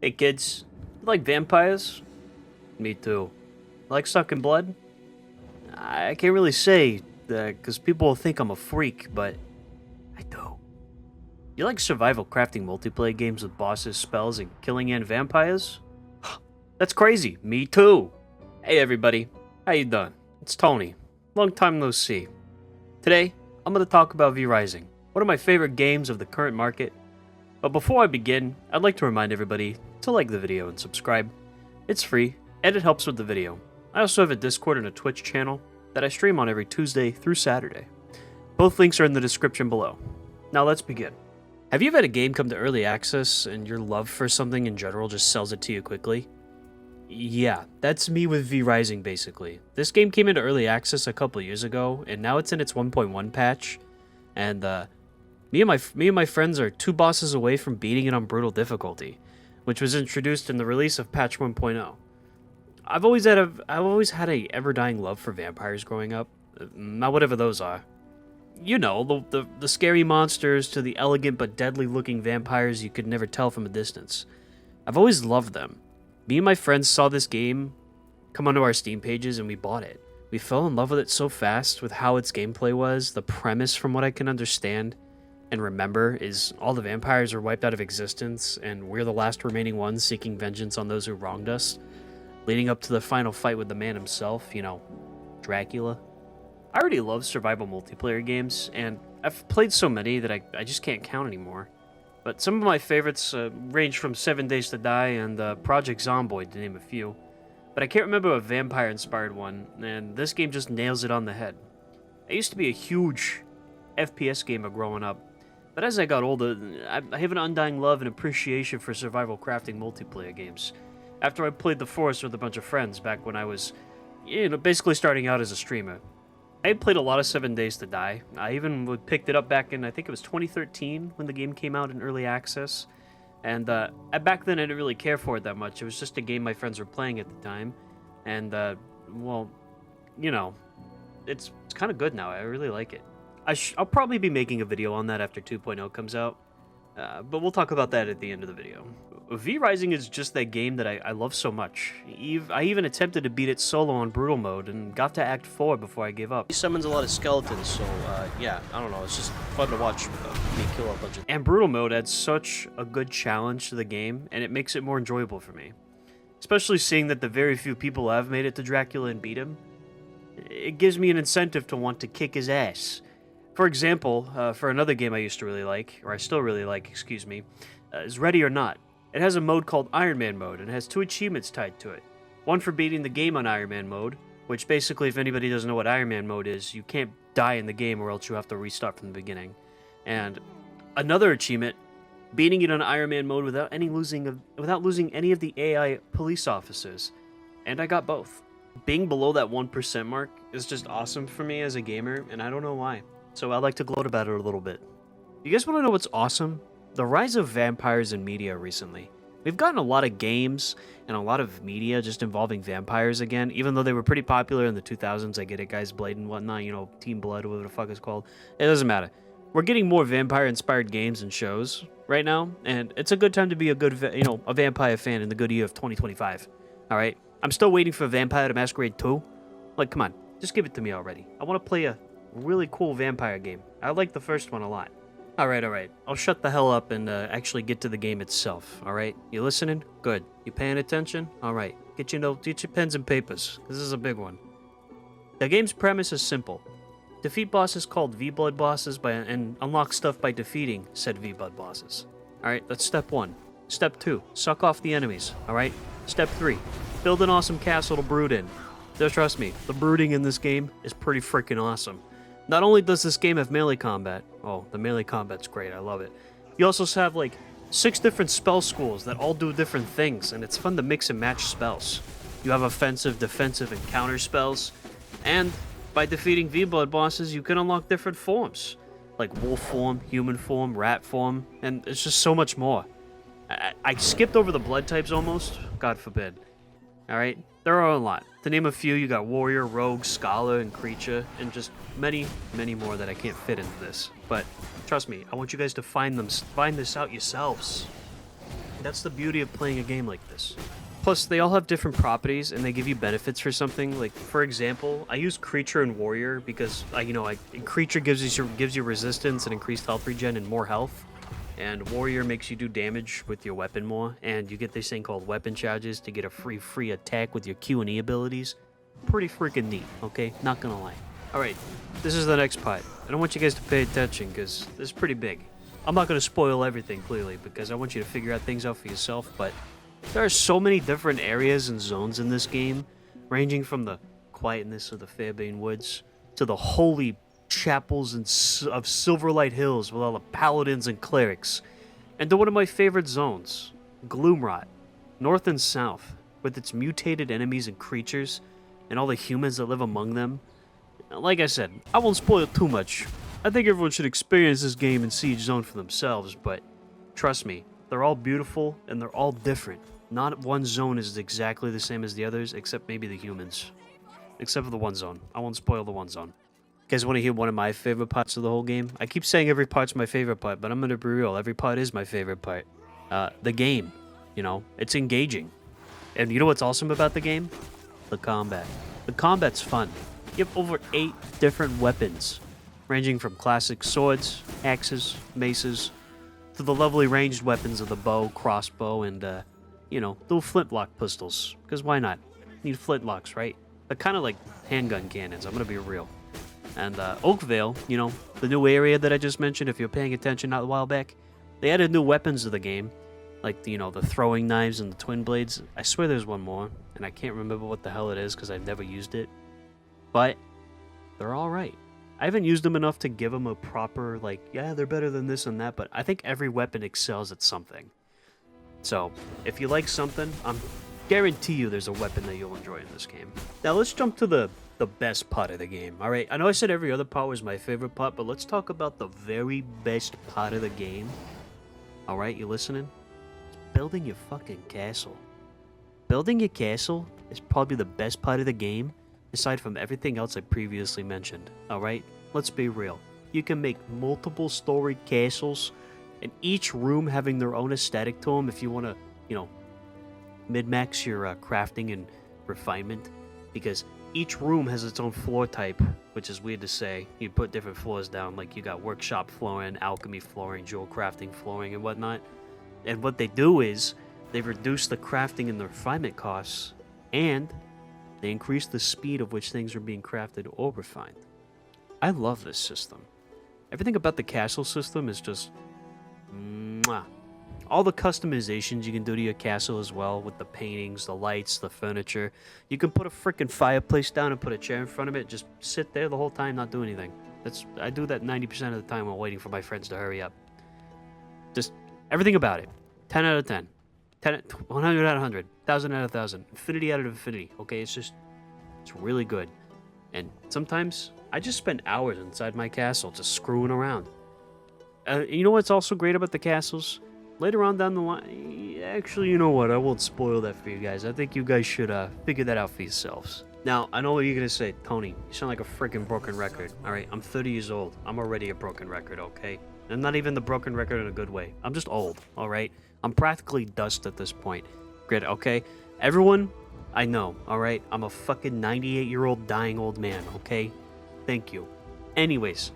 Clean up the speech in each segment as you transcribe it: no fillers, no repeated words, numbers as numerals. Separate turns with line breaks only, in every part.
Hey kids, you like vampires? Me too. Like sucking blood? I can't really say, because people will think I'm a freak, but I do. You like survival crafting multiplayer games with bosses, spells, and killing and vampires? That's crazy. Me too. Hey everybody, how you doing? It's Tony. Long time no see. Today, I'm going to talk about V-Rising, one of my favorite games of the current market. But before I begin, I'd like to remind everybody to like the video and subscribe. It's free, and it helps with the video. I also have a Discord and a Twitch channel that I stream on every Tuesday through Saturday. Both links are in the description below. Now let's begin. Have you ever had a game come to early access and your love for something in general just sells it to you quickly? Yeah, that's me with V-Rising basically. This game came into early access a couple years ago, and now it's in its 1.1 patch, and me and my friends are 2 bosses away from beating it on brutal difficulty, which was introduced in the release of patch 1.0. I've always had a ever-dying love for vampires growing up, not whatever those are. You know, the scary monsters to the elegant but deadly-looking vampires you could never tell from a distance. I've always loved them. Me and my friends saw this game come onto our Steam pages and we bought it. We fell in love with it so fast with how its gameplay was. The premise, from what I can understand and remember, is all the vampires are wiped out of existence and we're the last remaining ones seeking vengeance on those who wronged us, leading up to the final fight with the man himself, you know, Dracula. I already love survival multiplayer games, and I've played so many that I just can't count anymore. But some of my favorites range from 7 Days to Die and Project Zomboid, to name a few. But I can't remember a vampire-inspired one, and this game just nails it on the head. I used to be a huge FPS gamer growing up, but as I got older, I have an undying love and appreciation for survival crafting multiplayer games. After I played The Forest with a bunch of friends back when I was, basically starting out as a streamer. I had played a lot of 7 Days to Die. I even picked it up back in, I think it was 2013 when the game came out in early access. And back then I didn't really care for it that much. It was just a game my friends were playing at the time. And, well, you know, it's kind of good now. I really like it. I'll probably be making a video on that after 2.0 comes out. But we'll talk about that at the end of the video. V-Rising is just that game that I love so much. I even attempted to beat it solo on Brutal Mode and got to Act 4 before I gave up. He summons a lot of skeletons, so yeah, I don't know, it's just fun to watch me kill a bunch of... And Brutal Mode adds such a good challenge to the game, and it makes it more enjoyable for me. Especially seeing that the very few people have made it to Dracula and beat him. It gives me an incentive to want to kick his ass. For example, for another game I used to really like, or I still really like, excuse me, is Ready or Not. It has a mode called Iron Man mode, and has 2 achievements tied to it. One for beating the game on Iron Man mode, which basically, if anybody doesn't know what Iron Man mode is, you can't die in the game or else you have to restart from the beginning. And another achievement, beating it on Iron Man mode without losing any of the AI police officers. And I got both. Being below that 1% mark is just awesome for me as a gamer, and I don't know why. So I like to gloat about it a little bit. You guys want to know what's awesome? The rise of vampires in media recently. We've gotten a lot of games and a lot of media just involving vampires again, even though they were pretty popular in the 2000s. I get it, guys, Blade and whatnot, you know, Team Blood, whatever the fuck it's called. It doesn't matter. We're getting more vampire-inspired games and shows right now, and it's a good time to be a vampire fan in the good year of 2025. All right? I'm still waiting for Vampire the Masquerade 2. Like, come on, just give it to me already. I want to play a really cool vampire game. I like the first one a lot. Alright. I'll shut the hell up and actually get to the game itself, alright? You listening? Good. You paying attention? Alright. Get your notes, get your pens and papers. This is a big one. The game's premise is simple. Defeat bosses called V-Blood bosses and unlock stuff by defeating said V-Blood bosses. Alright, that's step 1. Step 2. Suck off the enemies, alright? Step 3. Build an awesome castle to brood in. Just trust me, the brooding in this game is pretty freaking awesome. Not only does this game have melee combat, oh, the melee combat's great, I love it. You also have like 6 different spell schools that all do different things, and it's fun to mix and match spells. You have offensive, defensive, and counter spells, and by defeating V-Blood bosses, you can unlock different forms, like wolf form, human form, rat form, and it's just so much more. I skipped over the blood types almost, God forbid. Alright, there are a lot. To name a few, you got Warrior, Rogue, Scholar, and Creature, and just many, many more that I can't fit into this. But trust me, I want you guys to find this out yourselves. That's the beauty of playing a game like this. Plus, they all have different properties, and they give you benefits for something. Like, for example, I use Creature and Warrior because, Creature gives you resistance and increased health regen and more health. And Warrior makes you do damage with your weapon more, and you get this thing called Weapon Charges to get a free attack with your Q and E abilities. Pretty freaking neat, okay? Not gonna lie. Alright, this is the next part. I don't want you guys to pay attention, because this is pretty big. I'm not gonna spoil everything, clearly, because I want you to figure out things out for yourself, but there are so many different areas and zones in this game, ranging from the quietness of the Fairbane Woods to the holy chapels of Silverlight Hills with all the paladins and clerics, and to one of my favorite zones, Gloomrot, north and south, with its mutated enemies and creatures, and all the humans that live among them. Like I said, I won't spoil too much. I think everyone should experience this game and see each zone for themselves, but trust me, they're all beautiful and they're all different. Not one zone is exactly the same as the others, except maybe the humans. Except for the one zone. I won't spoil the one zone. You guys want to hear one of my favorite parts of the whole game? I keep saying every part's my favorite part, but I'm going to be real. Every part is my favorite part. The game. You know, it's engaging. And you know what's awesome about the game? The combat. The combat's fun. You have over 8 different weapons, ranging from classic swords, axes, maces, to the lovely ranged weapons of the bow, crossbow, and, little flintlock pistols. Because why not? Need flintlocks, right? They're kind of like handgun cannons, I'm going to be real. And Oakvale, the new area that I just mentioned, if you're paying attention not a while back, they added new weapons to the game. Like, the throwing knives and the twin blades. I swear there's one more, and I can't remember what the hell it is because I've never used it. But they're alright. I haven't used them enough to give them a proper, they're better than this and that, but I think every weapon excels at something. So, if you like something, I'm guarantee you there's a weapon that you'll enjoy in this game. Now, let's jump to the best part of the game, alright? I know I said every other part was my favorite part, but let's talk about the very best part of the game. Alright, you listening? It's building your fucking castle. Building your castle is probably the best part of the game, aside from everything else I previously mentioned, alright? Let's be real. You can make multiple story castles, and each room having their own aesthetic to them if you want to, min-max your crafting and refinement, because each room has its own floor type, which is weird to say. You put different floors down, like you got workshop flooring, alchemy flooring, jewel crafting flooring, and whatnot. And what they do is, they reduce the crafting and the refinement costs, and they increase the speed of which things are being crafted or refined. I love this system. Everything about the castle system is just mwah. All the customizations you can do to your castle as well, with the paintings, the lights, the furniture. You can put a freaking fireplace down and put a chair in front of it, just sit there the whole time, not do anything. I do that 90% of the time while waiting for my friends to hurry up. Just everything about it. 10 out of 10. 100 out of 100. 1,000 out of 1,000. Infinity out of infinity. Okay, it's really good. And sometimes I just spend hours inside my castle just screwing around. You know what's also great about the castles? Later on down the line, actually, you know what? I won't spoil that for you guys. I think you guys should figure that out for yourselves. Now, I know what you're going to say. Tony, you sound like a freaking broken record. Alright, I'm 30 years old. I'm already a broken record, okay? I'm not even the broken record in a good way. I'm just old, alright? I'm practically dust at this point. Great, okay? Everyone, I know, alright? I'm a fucking 98-year-old dying old man, okay? Thank you. Anyways,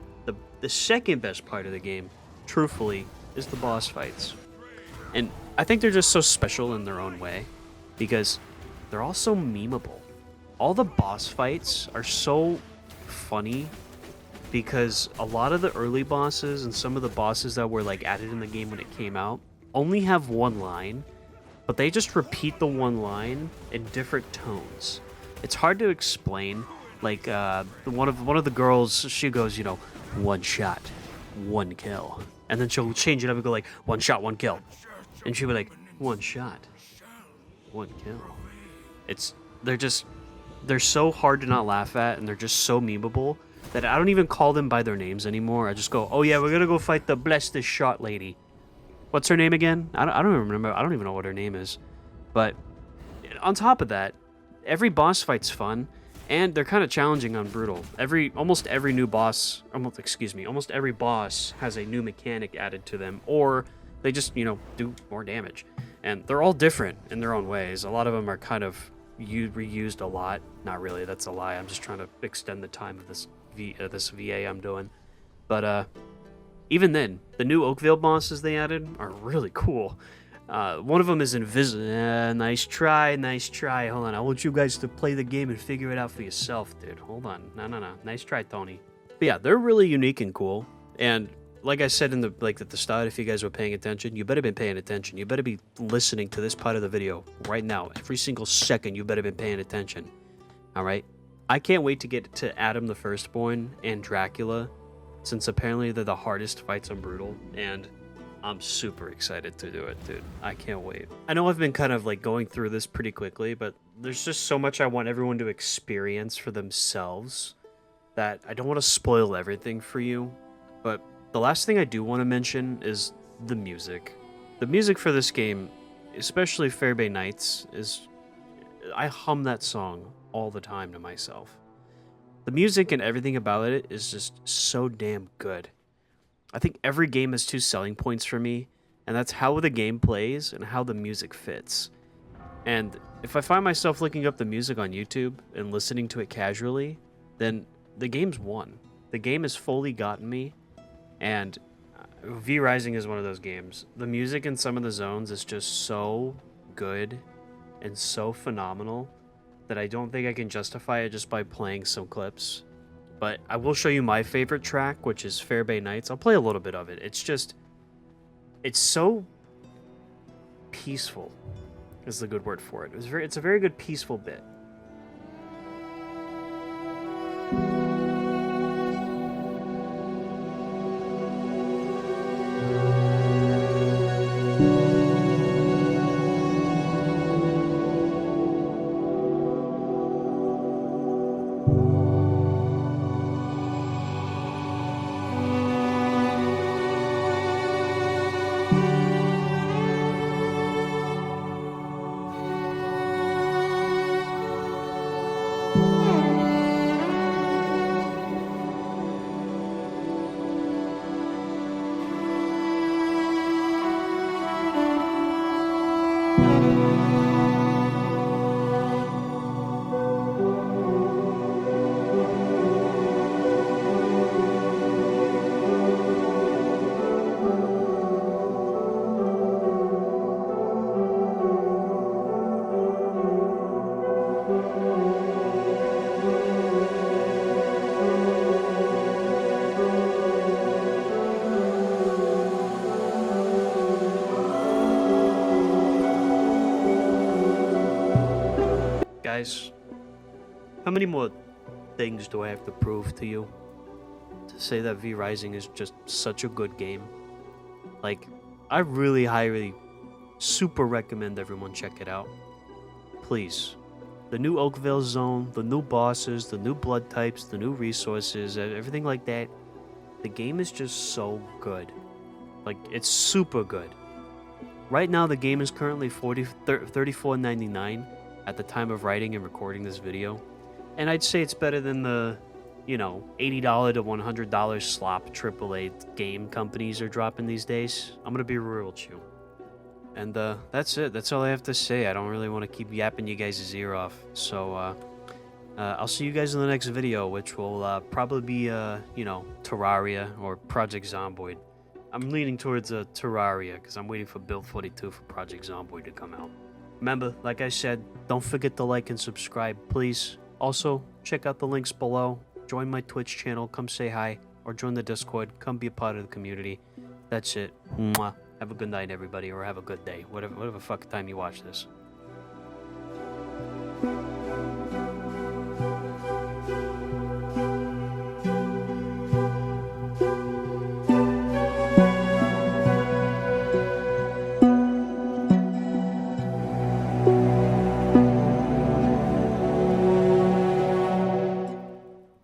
the second best part of the game, truthfully, is the boss fights. And I think they're just so special in their own way, because they're all so memeable. All the boss fights are so funny, because a lot of the early bosses and some of the bosses that were added in the game when it came out only have one line, but they just repeat the one line in different tones. It's hard to explain. One of the girls, she goes, one shot, one kill. And then she'll change it up and go one shot, one kill. And she'll be like, one shot, one kill. They're so hard to not laugh at, and they're just so memeable that I don't even call them by their names anymore. I just go, oh yeah, we're gonna go fight the bless this shot lady. What's her name again? I don't even remember. I don't even know what her name is. But on top of that, every boss fight's fun, and they're kind of challenging on brutal. Almost every boss has a new mechanic added to them, or They just, you know, do more damage. And they're all different in their own ways. A lot of them are kind of reused a lot. Not really, that's a lie. I'm just trying to extend the time of this this VA I'm doing. But even then, the new Oakvale bosses they added are really cool. One of them is invisible. Nice try, nice try. Hold on, I want you guys to play the game and figure it out for yourself, dude. Hold on. No. Nice try, Tony. But yeah, they're really unique and cool. And like I said in the at the start, if you guys were paying attention, you better been paying attention. You better be listening to this part of the video right now. Every single second, you better been paying attention. All right? I can't wait to get to Adam the Firstborn and Dracula, since apparently they're the hardest fights on Brutal, and I'm super excited to do it, dude. I can't wait. I know I've been kind of like going through this pretty quickly, but there's just so much I want everyone to experience for themselves that I don't want to spoil everything for you. But the last thing I do want to mention is the music. The music for this game, especially Fairbay Nights, is... I hum that song all the time to myself. The music and everything about it is just so damn good. I think every game has two selling points for me, and that's how the game plays and how the music fits. And if I find myself looking up the music on YouTube and listening to it casually, then the game's won. The game has fully gotten me, and V Rising is one of those games. The music in some of the zones is just so good and so phenomenal that I don't think I can justify it just by playing some clips. But I will show you my favorite track, which is Fairbay Nights. I'll play a little bit of it. It's just... it's so peaceful, is the good word for it. It's a very good peaceful bit. Guys, how many more things do I have to prove to you to say that V Rising is just such a good game? Like, I really highly, super recommend everyone check it out. Please. The new Oakvale zone, the new bosses, the new blood types, the new resources, everything like that. The game is just so good. Like, it's super good. Right now, the game is currently $34.99 at the time of writing and recording this video. And I'd say it's better than the, you know, $80 to $100 slop AAA game companies are dropping these days. I'm gonna be real with you. And that's it. That's all I have to say. I don't really want to keep yapping you guys' ear off. So I'll see you guys in the next video, which will probably be, you know, Terraria or Project Zomboid. I'm leaning towards Terraria because I'm waiting for Build 42 for Project Zomboid to come out. Remember, like I said, don't forget to like and subscribe, please. Also, check out the links below. Join my Twitch channel, come say hi, or join the Discord, come be a part of the community. That's it. Mwah. Have a good night, everybody, or have a good day, whatever fuck time you watch this.